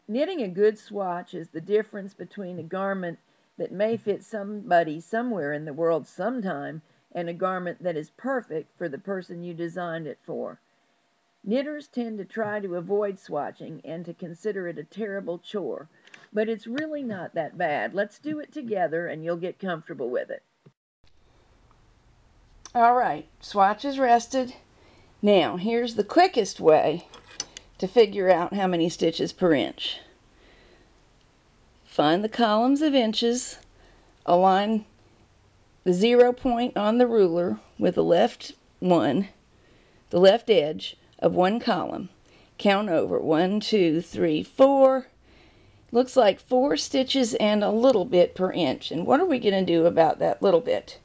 Knitting a good swatch is the difference between a garment that may fit somebody somewhere in the world sometime and a garment that is perfect for the person you designed it for. Knitters tend to try to avoid swatching and to consider it a terrible chore, but it's really not that bad. Let's do it together and you'll get comfortable with it. All right, swatch is rested. Now, here's the quickest way to figure out how many stitches per inch. Find the columns of inches, align the 0 point on the ruler with the left edge of one column. Count over 1, 2, 3, 4. Looks like 4 stitches and a little bit per inch. And what are we going to do about that little bit?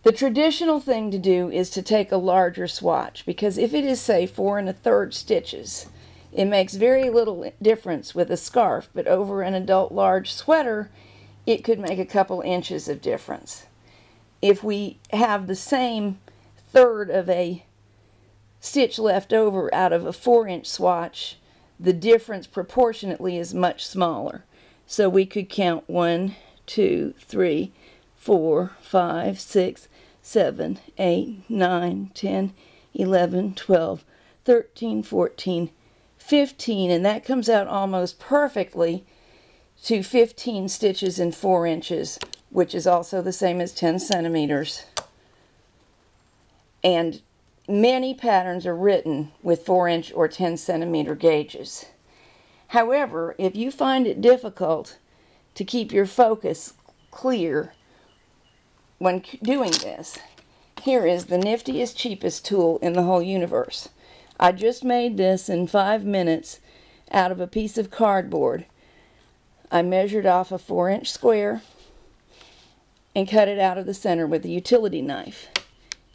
The traditional thing to do is to take a larger swatch, because if it is, say, 4 1/3 stitches, it makes very little difference with a scarf, but over an adult large sweater, it could make a couple inches of difference. If we have the same third of a stitch left over out of a 4-inch swatch, the difference proportionately is much smaller. So we could count 1, 2, 3, 4, 5, 6, 7, 8, 9, 10, 11, 12, 13, 14, 15, and that comes out almost perfectly to 15 stitches in 4 inches, which is also the same as 10 centimeters. And many patterns are written with 4-inch or 10 centimeter gauges. However, if you find it difficult to keep your focus clear when doing this, here is the niftiest, cheapest tool in the whole universe. I just made this in 5 minutes out of a piece of cardboard. I measured off a 4-inch square and cut it out of the center with a utility knife.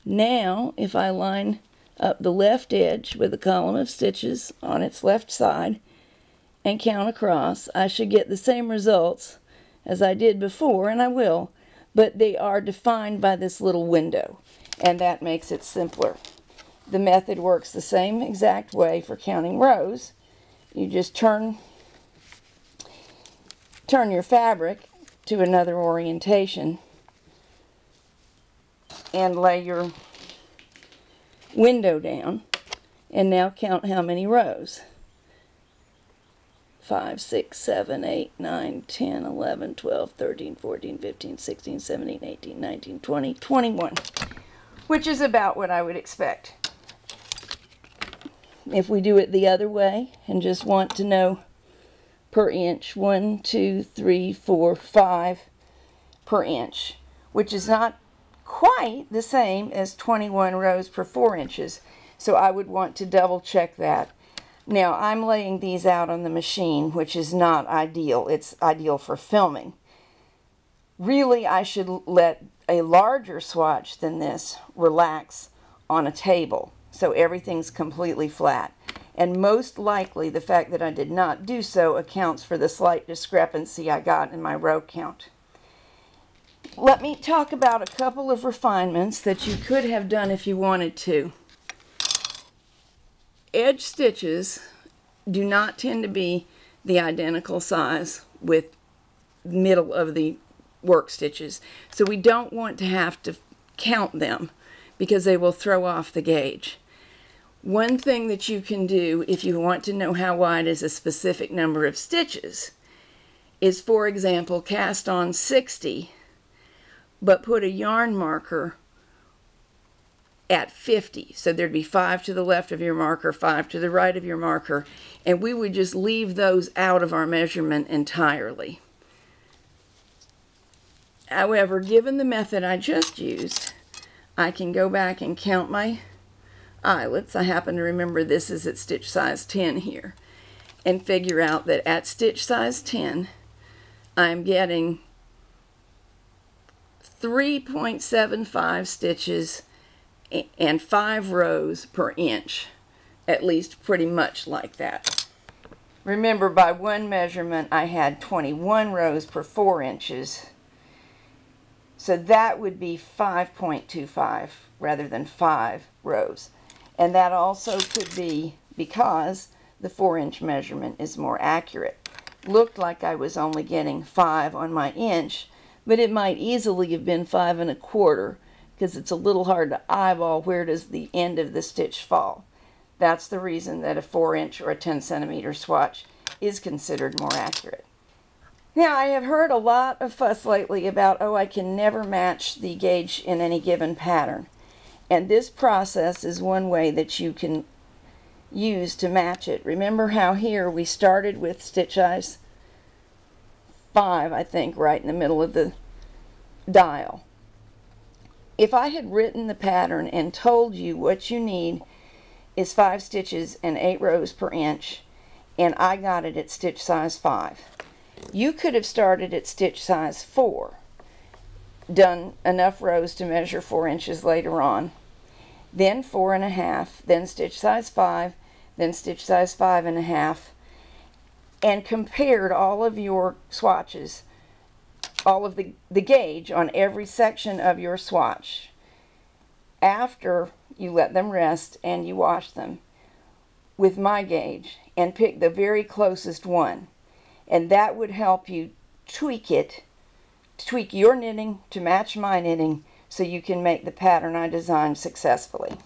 Now, if I line up the left edge with a column of stitches on its left side and count across, I should get the same results as I did before, and I will, but they are defined by this little window, and that makes it simpler. The method works the same exact way for counting rows. You just turn your fabric to another orientation and lay your window down, and now count how many rows. 5, 6, 7, 8, 9, 10, 11, 12, 13, 14, 15, 16, 17, 18, 19, 20, 21, which is about what I would expect. If we do it the other way and just want to know per inch, 1, 2, 3, 4, 5 per inch, which is not quite the same as 21 rows per 4 inches, so I would want to double check that. Now, I'm laying these out on the machine, which is not ideal. It's ideal for filming. Really, I should let a larger swatch than this relax on a table, so everything's completely flat. And most likely, the fact that I did not do so accounts for the slight discrepancy I got in my row count. Let me talk about a couple of refinements that you could have done if you wanted to. Edge stitches do not tend to be the identical size with middle of the work stitches, so we don't want to have to count them because they will throw off the gauge. One thing that you can do if you want to know how wide is a specific number of stitches is, for example, cast on 60 but put a yarn marker at 50. So there'd be 5 to the left of your marker, 5 to the right of your marker, and we would just leave those out of our measurement entirely. However, given the method I just used, I can go back and count my eyelets. I happen to remember this is at stitch size 10 here, and figure out that at stitch size 10, I'm getting 3.75 stitches and 5 rows per inch, at least pretty much like that. Remember, by one measurement I had 21 rows per 4 inches, so that would be 5.25 rather than 5 rows. And that also could be because the 4-inch measurement is more accurate. Looked like I was only getting 5 on my inch, but it might easily have been 5 1/4 because it's a little hard to eyeball where does the end of the stitch fall. That's the reason that a 4-inch or a 10-centimeter swatch is considered more accurate. Now, I have heard a lot of fuss lately about, oh, I can never match the gauge in any given pattern. And this process is one way that you can use to match it. Remember how here we started with stitch size 5, I think, right in the middle of the dial. If I had written the pattern and told you what you need is 5 stitches and 8 rows per inch, and I got it at stitch size 5, you could have started at stitch size 4, done enough rows to measure 4 inches later on, then 4 1/2, then stitch size 5, then stitch size 5 1/2, and compared all of your swatches, all of the gauge on every section of your swatch after you let them rest and you wash them with my gauge, and pick the very closest one. And that would help you tweak your knitting to match my knitting so you can make the pattern I designed successfully.